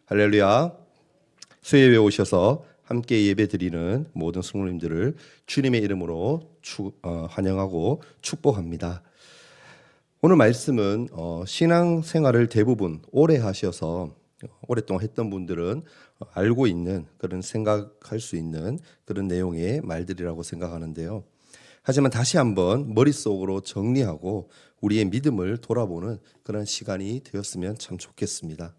할렐루야. 수요예배 오셔서 함께 예배드리는 모든 성도님들을 주님의 이름으로 환영하고 축복합니다. 오늘 말씀은 신앙생활을 대부분 오래 하셔서 오랫동안 했던 분들은 알고 있는 그런 생각할 수 있는 그런 내용의 말들이라고 생각하는데요. 하지만 다시 한번 머릿속으로 정리하고 우리의 믿음을 돌아보는 그런 시간이 되었으면 참 좋겠습니다.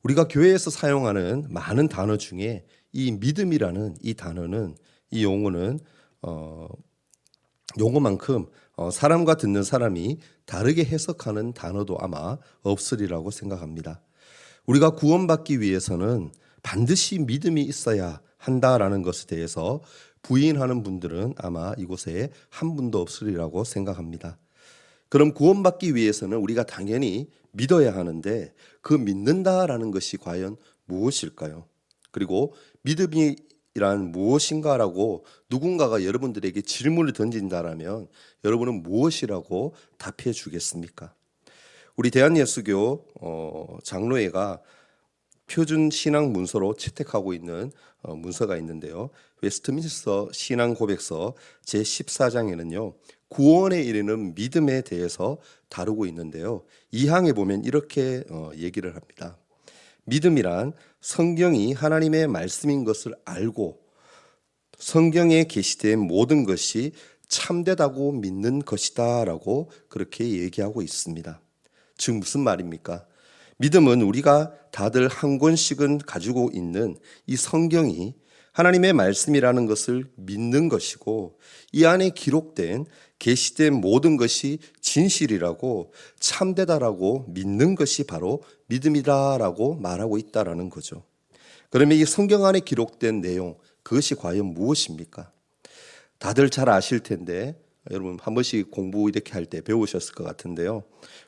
우리가 교회에서 사용하는 많은 단어 중에 이 믿음이라는 이 단어는, 이 용어는 용어만큼 사람과 듣는 사람이 다르게 해석하는 단어도 아마 없으리라고 생각합니다. 우리가 구원받기 위해서는 반드시 믿음이 있어야 한다라는 것에 대해서 부인하는 분들은 아마 이곳에 한 분도 없으리라고 생각합니다. 그럼 구원받기 위해서는 우리가 당연히 믿어야 하는데 그 믿는다라는 것이 과연 무엇일까요? 그리고 믿음이란 무엇인가라고 누군가가 여러분들에게 질문을 던진다라면 여러분은 무엇이라고 답해 주겠습니까? 우리 대한예수교 장로회가 표준 신앙 문서로 채택하고 있는 문서가 있는데요. 웨스트민스터 신앙 고백서 제14장에는요. 구원에 이르는 믿음에 대해서 다루고 있는데요. 이 항에 보면 이렇게 얘기를 합니다. 믿음이란 성경이 하나님의 말씀인 것을 알고 성경에 게시된 모든 것이 참되다고 믿는 것이다 라고 그렇게 얘기하고 있습니다. 즉 무슨 말입니까? 믿음은 우리가 다들 한 권씩은 가지고 있는 이 성경이 하나님의 말씀이라는 것을 믿는 것이고 이 안에 기록된 계시된 모든 것이 진실이라고 참되다라고 믿는 것이 바로 믿음이다라고 말하고 있다라는 거죠. 그러면 이 성경 안에 기록된 내용, 그것이 과연 무엇입니까? 다들 잘 아실 텐데 여러분 한 번씩 공부 이렇게 할 때 배우셨을 것 같은데요.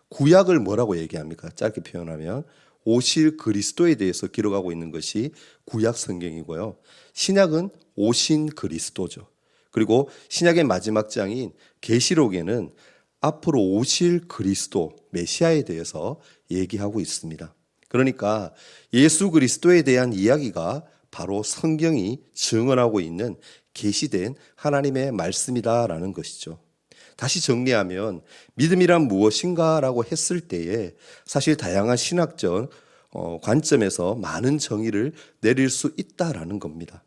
구약을 뭐라고 얘기합니까? 짧게 표현하면 오실 그리스도에 대해서 기록하고 있는 것이 구약 성경이고요. 신약은 오신 그리스도죠. 그리고 신약의 마지막 장인 계시록에는 앞으로 오실 그리스도 메시아에 대해서 얘기하고 있습니다. 그러니까 예수 그리스도에 대한 이야기가 바로 성경이 증언하고 있는 계시된 하나님의 말씀이다라는 것이죠. 다시 정리하면 믿음이란 무엇인가라고 했을 때에 사실 다양한 신학적 관점에서 많은 정의를 내릴 수 있다라는 겁니다.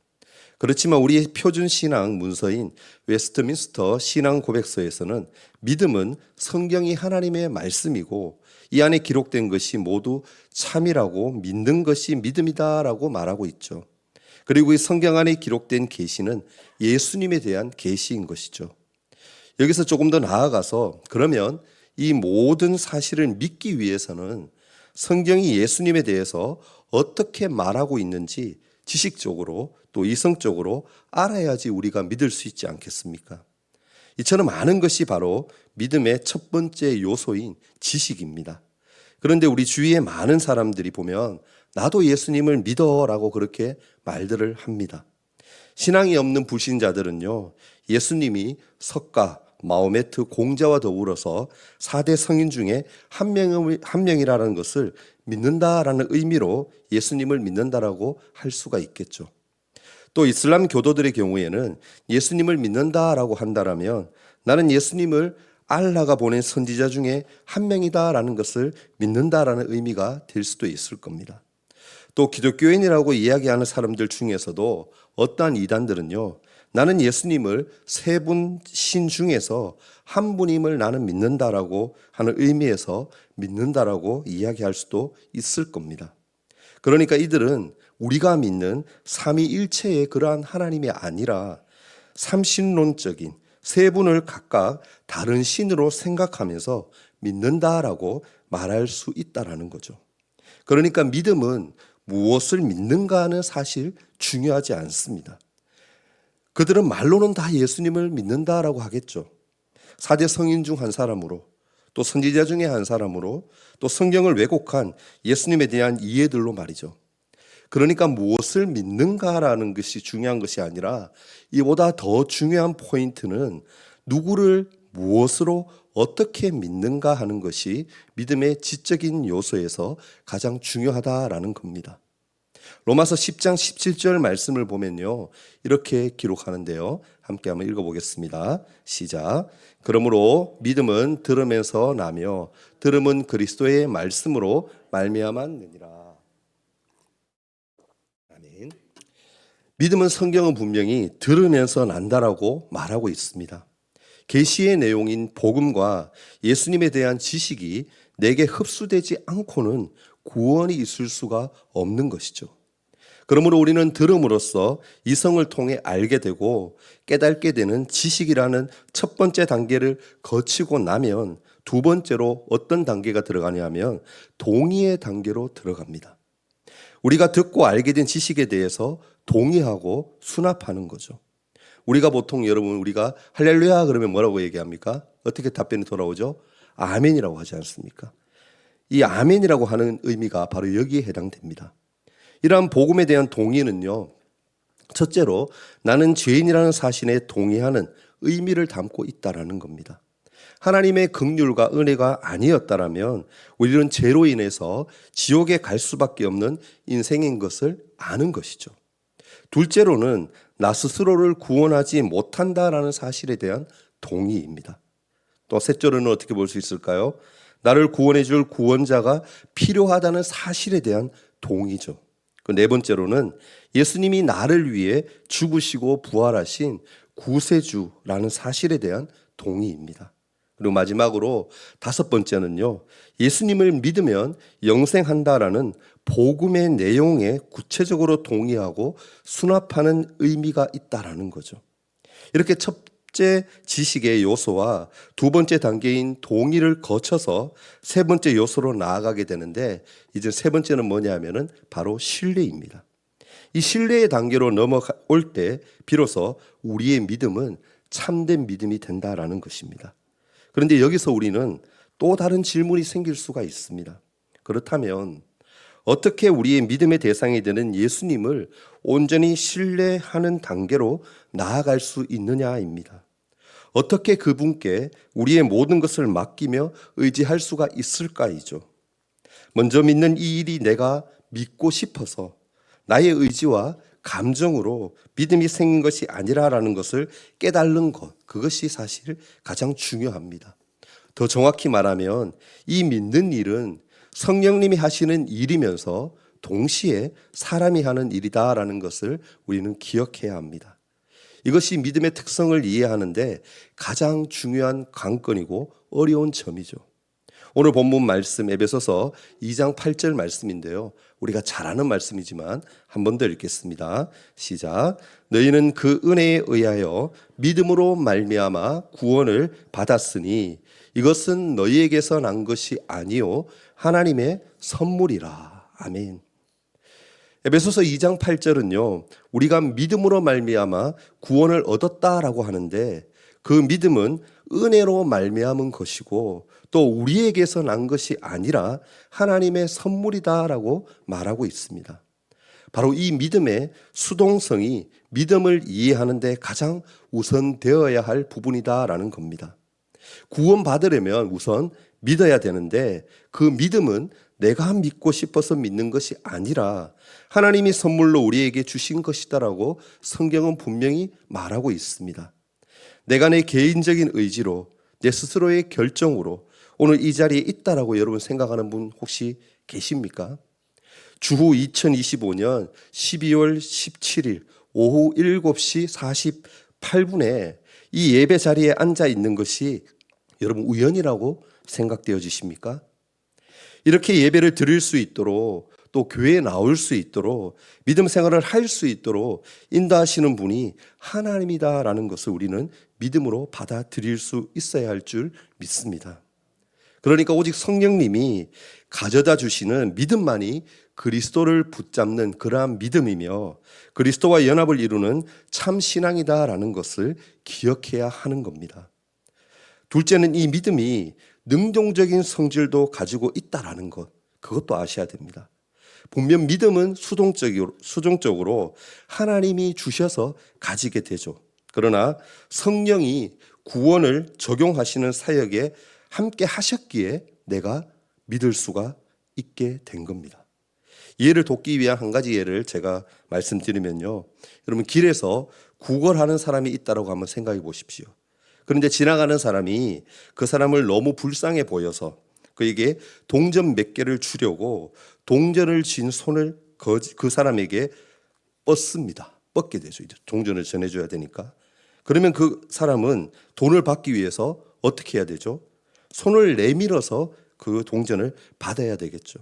그렇지만 우리의 표준 신앙 문서인 웨스트민스터 신앙 고백서에서는 믿음은 성경이 하나님의 말씀이고 이 안에 기록된 것이 모두 참이라고 믿는 것이 믿음이다라고 말하고 있죠. 그리고 이 성경 안에 기록된 계시는 예수님에 대한 계시인 것이죠. 여기서 조금 더 나아가서 그러면 이 모든 사실을 믿기 위해서는 성경이 예수님에 대해서 어떻게 말하고 있는지 지식적으로 또 이성적으로 알아야지 우리가 믿을 수 있지 않겠습니까? 이처럼 아는 것이 바로 믿음의 첫 번째 요소인 지식입니다. 그런데 우리 주위에 많은 사람들이 보면 나도 예수님을 믿어라고 그렇게 말들을 합니다. 신앙이 없는 불신자들은요, 예수님이 석가, 마호메트 공자와 더불어서 4대 성인 중에 한 명이라는 것을 믿는다라는 의미로 예수님을 믿는다라고 할 수가 있겠죠. 또 이슬람 교도들의 경우에는 예수님을 믿는다라고 한다라면 나는 예수님을 알라가 보낸 선지자 중에 한 명이다라는 것을 믿는다라는 의미가 될 수도 있을 겁니다. 또 기독교인이라고 이야기하는 사람들 중에서도 어떠한 이단들은요, 나는 예수님을 세 분 신 중에서 한 분임을 나는 믿는다라고 하는 의미에서 믿는다라고 이야기할 수도 있을 겁니다. 그러니까 이들은 우리가 믿는 삼위일체의 그러한 하나님이 아니라 삼신론적인 세 분을 각각 다른 신으로 생각하면서 믿는다라고 말할 수 있다라는 거죠. 그러니까 믿음은 무엇을 믿는가 하는 사실 중요하지 않습니다. 그들은 말로는 다 예수님을 믿는다라고 하겠죠. 4대 성인 중 한 사람으로 또 선지자 중에 한 사람으로 또 성경을 왜곡한 예수님에 대한 이해들로 말이죠. 그러니까 무엇을 믿는가라는 것이 중요한 것이 아니라 이보다 더 중요한 포인트는 누구를 무엇으로 어떻게 믿는가 하는 것이 믿음의 지적인 요소에서 가장 중요하다라는 겁니다. 로마서 10장 17절 말씀을 보면요, 이렇게 기록하는데요. 함께 한번 읽어보겠습니다. 시작. 그러므로 믿음은 들으면서 나며 들음은 그리스도의 말씀으로 말미암았느니라. 아멘. 믿음은 성경은 분명히 들으면서 난다라고 말하고 있습니다. 계시의 내용인 복음과 예수님에 대한 지식이 내게 흡수되지 않고는 구원이 있을 수가 없는 것이죠. 그러므로 우리는 들음으로써 이성을 통해 알게 되고 깨닫게 되는 지식이라는 첫 번째 단계를 거치고 나면 두 번째로 어떤 단계가 들어가냐면 동의의 단계로 들어갑니다. 우리가 듣고 알게 된 지식에 대해서 동의하고 수납하는 거죠. 우리가 보통 여러분 우리가 할렐루야 그러면 뭐라고 얘기합니까? 어떻게 답변이 돌아오죠? 아멘이라고 하지 않습니까? 이 아멘이라고 하는 의미가 바로 여기에 해당됩니다. 이러한 복음에 대한 동의는요, 첫째로 나는 죄인이라는 사실에 동의하는 의미를 담고 있다라는 겁니다. 하나님의 긍휼과 은혜가 아니었다라면 우리는 죄로 인해서 지옥에 갈 수밖에 없는 인생인 것을 아는 것이죠. 둘째로는 나 스스로를 구원하지 못한다라는 사실에 대한 동의입니다. 또 셋째로는 어떻게 볼 수 있을까요? 나를 구원해 줄 구원자가 필요하다는 사실에 대한 동의죠. 그 네 번째로는 예수님이 나를 위해 죽으시고 부활하신 구세주라는 사실에 대한 동의입니다. 그리고 마지막으로 다섯 번째는요, 예수님을 믿으면 영생한다라는 복음의 내용에 구체적으로 동의하고 수납하는 의미가 있다라는 거죠. 이렇게 첫째 지식의 요소와 두 번째 단계인 동의를 거쳐서 세 번째 요소로 나아가게 되는데, 이제 세 번째는 뭐냐면은 바로 신뢰입니다. 이 신뢰의 단계로 넘어올 때 비로소 우리의 믿음은 참된 믿음이 된다라는 것입니다. 그런데 여기서 우리는 또 다른 질문이 생길 수가 있습니다. 그렇다면 어떻게 우리의 믿음의 대상이 되는 예수님을 온전히 신뢰하는 단계로 나아갈 수 있느냐입니다. 어떻게 그분께 우리의 모든 것을 맡기며 의지할 수가 있을까이죠. 먼저 믿는 이 일이 내가 믿고 싶어서 나의 의지와 감정으로 믿음이 생긴 것이 아니라라는 것을 깨달는 것, 그것이 사실 가장 중요합니다. 더 정확히 말하면 이 믿는 일은 성령님이 하시는 일이면서 동시에 사람이 하는 일이다라는 것을 우리는 기억해야 합니다. 이것이 믿음의 특성을 이해하는데 가장 중요한 관건이고 어려운 점이죠. 오늘 본문 말씀 에베소서 2장 8절 말씀인데요. 우리가 잘 아는 말씀이지만 한 번 더 읽겠습니다. 시작. 너희는 그 은혜에 의하여 믿음으로 말미암아 구원을 받았으니 이것은 너희에게서 난 것이 아니요 하나님의 선물이라. 아멘. 에베소서 2장 8절은요. 우리가 믿음으로 말미암아 구원을 얻었다라고 하는데 그 믿음은 은혜로 말미암은 것이고 또 우리에게서 난 것이 아니라 하나님의 선물이다라고 말하고 있습니다. 바로 이 믿음의 수동성이 믿음을 이해하는 데 가장 우선되어야 할 부분이다라는 겁니다. 구원받으려면 우선 믿어야 되는데 그 믿음은 내가 믿고 싶어서 믿는 것이 아니라 하나님이 선물로 우리에게 주신 것이다라고 성경은 분명히 말하고 있습니다. 내가 내 개인적인 의지로 내 스스로의 결정으로 오늘 이 자리에 있다라고 여러분 생각하는 분 혹시 계십니까? 주후 2025년 12월 17일 오후 7시 48분에 이 예배 자리에 앉아 있는 것이 여러분 우연이라고 생각되어지십니까? 이렇게 예배를 드릴 수 있도록 또 교회에 나올 수 있도록 믿음 생활을 할 수 있도록 인도하시는 분이 하나님이다라는 것을 우리는 믿음으로 받아들일 수 있어야 할 줄 믿습니다. 그러니까 오직 성령님이 가져다 주시는 믿음만이 그리스도를 붙잡는 그러한 믿음이며 그리스도와 연합을 이루는 참 신앙이다라는 것을 기억해야 하는 겁니다. 둘째는 이 믿음이 능동적인 성질도 가지고 있다라는 것, 그것도 아셔야 됩니다. 분명 믿음은 수동적으로 하나님이 주셔서 가지게 되죠. 그러나 성령이 구원을 적용하시는 사역에 함께 하셨기에 내가 믿을 수가 있게 된 겁니다. 이해를 돕기 위한 한 가지 예를 제가 말씀드리면요. 여러분 길에서 구걸하는 사람이 있다고 한번 생각해 보십시오. 그런데 지나가는 사람이 그 사람을 너무 불쌍해 보여서 그에게 동전 몇 개를 주려고 동전을 쥔 손을 그 사람에게 뻗습니다. 뻗게 되죠. 이제 동전을 전해줘야 되니까. 그러면 그 사람은 돈을 받기 위해서 어떻게 해야 되죠? 손을 내밀어서 그 동전을 받아야 되겠죠.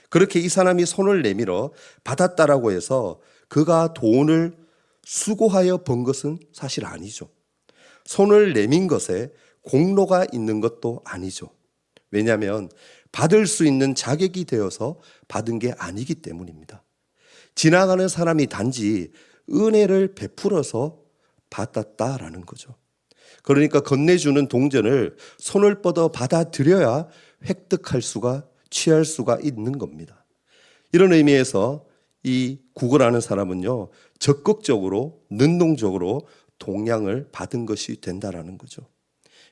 그렇게 이 사람이 손을 내밀어 받았다라고 해서 그가 돈을 수고하여 번 것은 사실 아니죠. 손을 내민 것에 공로가 있는 것도 아니죠. 왜냐하면 받을 수 있는 자격이 되어서 받은 게 아니기 때문입니다. 지나가는 사람이 단지 은혜를 베풀어서 받았다라는 거죠. 그러니까 건네주는 동전을 손을 뻗어 받아들여야 획득할 수가, 취할 수가 있는 겁니다. 이런 의미에서 이 구걸하는 사람은요, 적극적으로, 능동적으로 동양을 받은 것이 된다라는 거죠.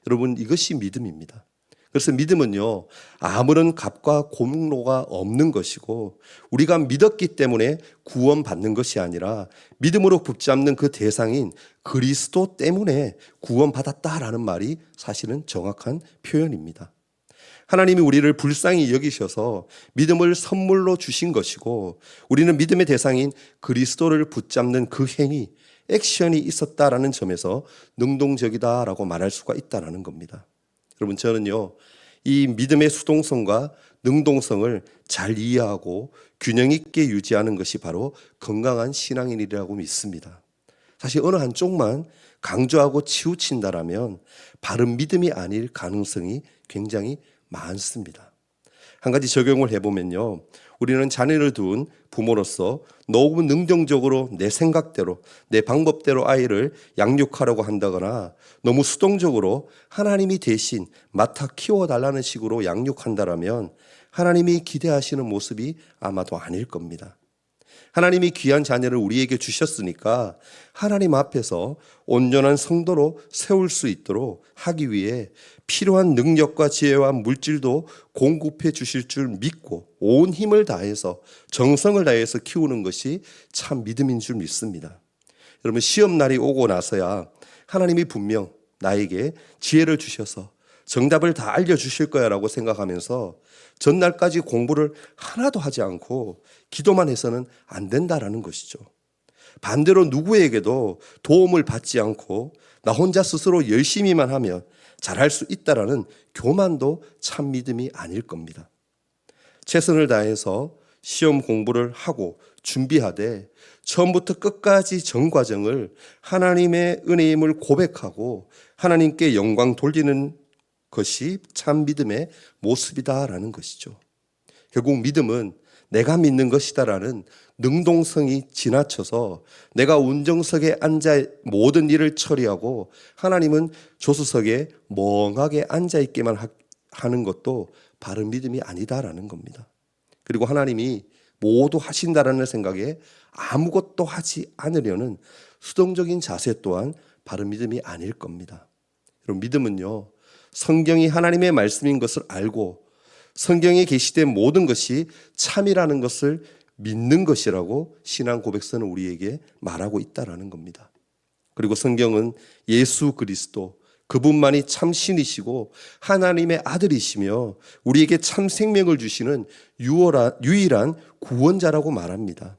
여러분, 이것이 믿음입니다. 그래서 믿음은요, 아무런 값과 공로가 없는 것이고 우리가 믿었기 때문에 구원받는 것이 아니라 믿음으로 붙잡는 그 대상인 그리스도 때문에 구원받았다라는 말이 사실은 정확한 표현입니다. 하나님이 우리를 불쌍히 여기셔서 믿음을 선물로 주신 것이고 우리는 믿음의 대상인 그리스도를 붙잡는 그 행위, 액션이 있었다라는 점에서 능동적이다라고 말할 수가 있다라는 겁니다. 여러분, 저는요, 이 믿음의 수동성과 능동성을 잘 이해하고 균형 있게 유지하는 것이 바로 건강한 신앙인이라고 믿습니다. 사실 어느 한쪽만 강조하고 치우친다라면 바른 믿음이 아닐 가능성이 굉장히 많습니다. 한 가지 적용을 해보면요, 우리는 자녀를 둔 부모로서 너무 능동적으로 내 생각대로 내 방법대로 아이를 양육하려고 한다거나 너무 수동적으로 하나님이 대신 맡아 키워달라는 식으로 양육한다라면 하나님이 기대하시는 모습이 아마도 아닐 겁니다. 하나님이 귀한 자녀를 우리에게 주셨으니까 하나님 앞에서 온전한 성도로 세울 수 있도록 하기 위해 필요한 능력과 지혜와 물질도 공급해 주실 줄 믿고 온 힘을 다해서 정성을 다해서 키우는 것이 참 믿음인 줄 믿습니다. 여러분, 시험날이 오고 나서야 하나님이 분명 나에게 지혜를 주셔서 정답을 다 알려주실 거야 라고 생각하면서 전날까지 공부를 하나도 하지 않고 기도만 해서는 안 된다라는 것이죠. 반대로 누구에게도 도움을 받지 않고 나 혼자 스스로 열심히만 하면 잘할 수 있다라는 교만도 참 믿음이 아닐 겁니다. 최선을 다해서 시험 공부를 하고 준비하되 처음부터 끝까지 전 과정을 하나님의 은혜임을 고백하고 하나님께 영광 돌리는 것이 참 믿음의 모습이다라는 것이죠. 결국 믿음은 내가 믿는 것이다라는 능동성이 지나쳐서 내가 운정석에 앉아 모든 일을 처리하고 하나님은 조수석에 멍하게 앉아있기만 하는 것도 바른 믿음이 아니다라는 겁니다. 그리고 하나님이 모두 하신다라는 생각에 아무것도 하지 않으려는 수동적인 자세 또한 바른 믿음이 아닐 겁니다. 여러분, 믿음은요, 성경이 하나님의 말씀인 것을 알고 성경에 게시된 모든 것이 참이라는 것을 믿는 것이라고 신앙 고백서는 우리에게 말하고 있다라는 겁니다. 그리고 성경은 예수 그리스도 그분만이 참 신이시고 하나님의 아들이시며 우리에게 참 생명을 주시는 유일한 구원자라고 말합니다.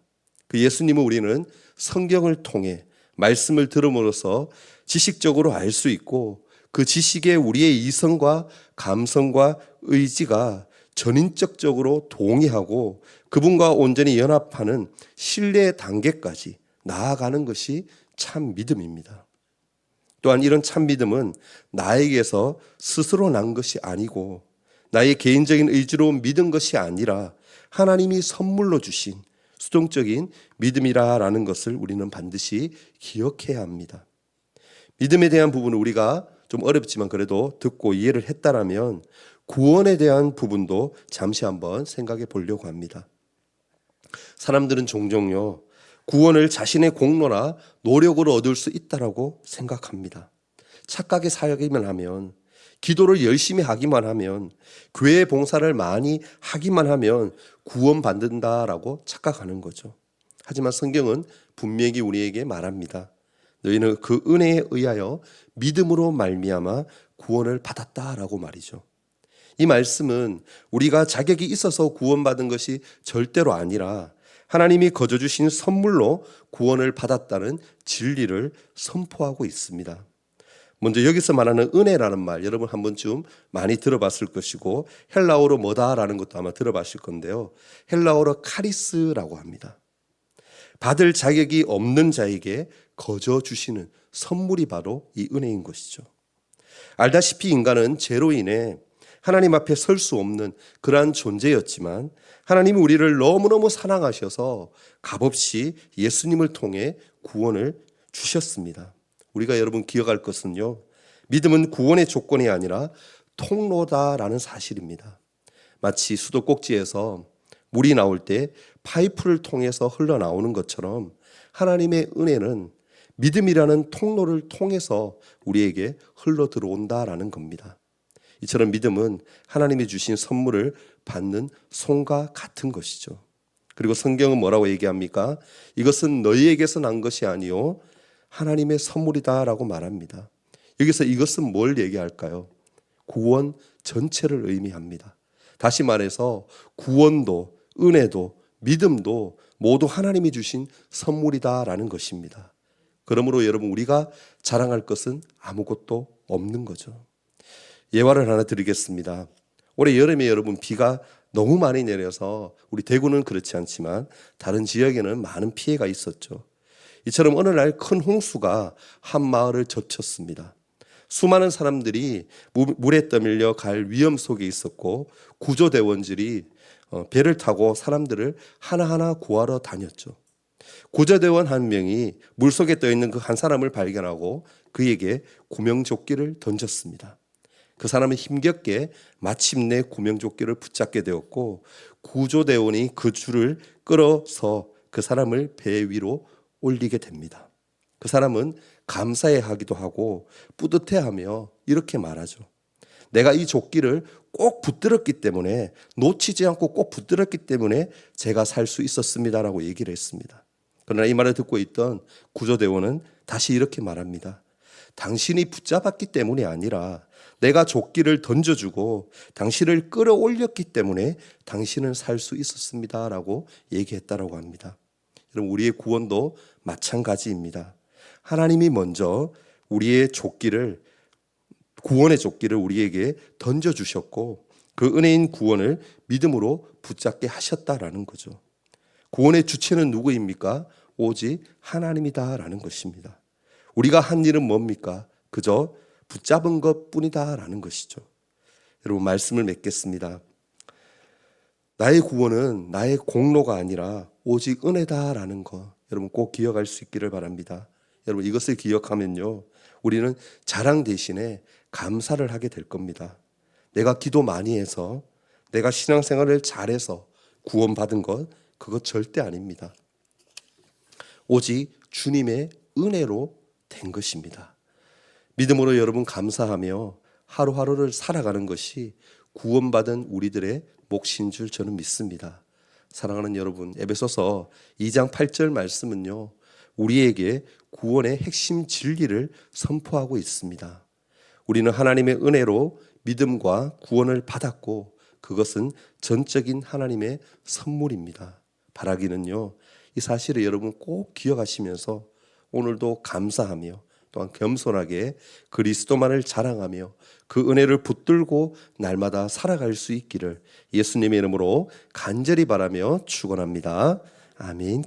그 예수님을 우리는 성경을 통해 말씀을 들음으로써 지식적으로 알 수 있고 그 지식에 우리의 이성과 감성과 의지가 전인격적으로 동의하고 그분과 온전히 연합하는 신뢰의 단계까지 나아가는 것이 참 믿음입니다. 또한 이런 참 믿음은 나에게서 스스로 난 것이 아니고 나의 개인적인 의지로 믿은 것이 아니라 하나님이 선물로 주신 수동적인 믿음이라는 것을 우리는 반드시 기억해야 합니다. 믿음에 대한 부분은 우리가 좀 어렵지만 그래도 듣고 이해를 했다라면 구원에 대한 부분도 잠시 한번 생각해 보려고 합니다. 사람들은 종종요, 구원을 자신의 공로나 노력으로 얻을 수 있다라고 생각합니다. 착하게 살기만 하면 기도를 열심히 하기만 하면, 교회 봉사를 많이 하기만 하면 구원받는다라고 착각하는 거죠. 하지만 성경은 분명히 우리에게 말합니다. 너희는 그 은혜에 의하여 믿음으로 말미암아 구원을 받았다라고 말이죠. 이 말씀은 우리가 자격이 있어서 구원받은 것이 절대로 아니라 하나님이 거저 주신 선물로 구원을 받았다는 진리를 선포하고 있습니다. 먼저 여기서 말하는 은혜라는 말, 여러분 한 번쯤 많이 들어봤을 것이고 헬라어로 뭐다라는 것도 아마 들어봤을 건데요. 헬라어로 카리스라고 합니다. 받을 자격이 없는 자에게 거저 주시는 선물이 바로 이 은혜인 것이죠. 알다시피 인간은 죄로 인해 하나님 앞에 설 수 없는 그러한 존재였지만 하나님이 우리를 너무너무 사랑하셔서 값없이 예수님을 통해 구원을 주셨습니다. 우리가 여러분 기억할 것은요, 믿음은 구원의 조건이 아니라 통로다라는 사실입니다. 마치 수도꼭지에서 물이 나올 때 파이프를 통해서 흘러나오는 것처럼 하나님의 은혜는 믿음이라는 통로를 통해서 우리에게 흘러 들어온다라는 겁니다. 이처럼 믿음은 하나님이 주신 선물을 받는 손과 같은 것이죠. 그리고 성경은 뭐라고 얘기합니까? 이것은 너희에게서 난 것이 아니요 하나님의 선물이다라고 말합니다. 여기서 이것은 뭘 얘기할까요? 구원 전체를 의미합니다. 다시 말해서 구원도 은혜도 믿음도 모두 하나님이 주신 선물이다라는 것입니다. 그러므로 여러분 우리가 자랑할 것은 아무것도 없는 거죠. 예화를 하나 드리겠습니다. 올해 여름에 여러분 비가 너무 많이 내려서 우리 대구는 그렇지 않지만 다른 지역에는 많은 피해가 있었죠. 이처럼 어느 날 큰 홍수가 한 마을을 젖혔습니다. 수많은 사람들이 물에 떠밀려 갈 위험 속에 있었고 구조대원들이 배를 타고 사람들을 하나하나 구하러 다녔죠. 구조대원 한 명이 물속에 떠있는 그 한 사람을 발견하고 그에게 구명조끼를 던졌습니다. 그 사람은 힘겹게 마침내 구명조끼를 붙잡게 되었고 구조대원이 그 줄을 끌어서 그 사람을 배 위로 올리게 됩니다. 그 사람은 감사해하기도 하고 뿌듯해하며 이렇게 말하죠. 내가 이 조끼를 꼭 붙들었기 때문에 놓치지 않고 꼭 붙들었기 때문에 제가 살 수 있었습니다라고 얘기를 했습니다. 그러나 이 말을 듣고 있던 구조대원은 다시 이렇게 말합니다. 당신이 붙잡았기 때문이 아니라 내가 조끼를 던져주고 당신을 끌어올렸기 때문에 당신은 살 수 있었습니다라고 얘기했다라고 합니다. 여러분 우리의 구원도 마찬가지입니다. 하나님이 먼저 우리의 조끼를 구원의 조끼를 우리에게 던져주셨고 그 은혜인 구원을 믿음으로 붙잡게 하셨다라는 거죠. 구원의 주체는 누구입니까? 오직 하나님이다라는 것입니다. 우리가 한 일은 뭡니까? 그저 붙잡은 것뿐이다라는 것이죠. 여러분 말씀을 맺겠습니다. 나의 구원은 나의 공로가 아니라 오직 은혜다라는 것 여러분 꼭 기억할 수 있기를 바랍니다. 여러분 이것을 기억하면요 우리는 자랑 대신에 감사를 하게 될 겁니다. 내가 기도 많이 해서 내가 신앙생활을 잘해서 구원받은 것 그것 절대 아닙니다. 오직 주님의 은혜로 된 것입니다. 믿음으로 여러분 감사하며 하루하루를 살아가는 것이 구원받은 우리들의 몫인 줄 저는 믿습니다. 사랑하는 여러분, 에베소서 2장 8절 말씀은요 우리에게 구원의 핵심 진리를 선포하고 있습니다. 우리는 하나님의 은혜로 믿음과 구원을 받았고 그것은 전적인 하나님의 선물입니다. 바라기는요 이 사실을 여러분 꼭 기억하시면서 오늘도 감사하며 또한 겸손하게 그리스도만을 자랑하며 그 은혜를 붙들고 날마다 살아갈 수 있기를 예수님의 이름으로 간절히 바라며 축원합니다. 아멘.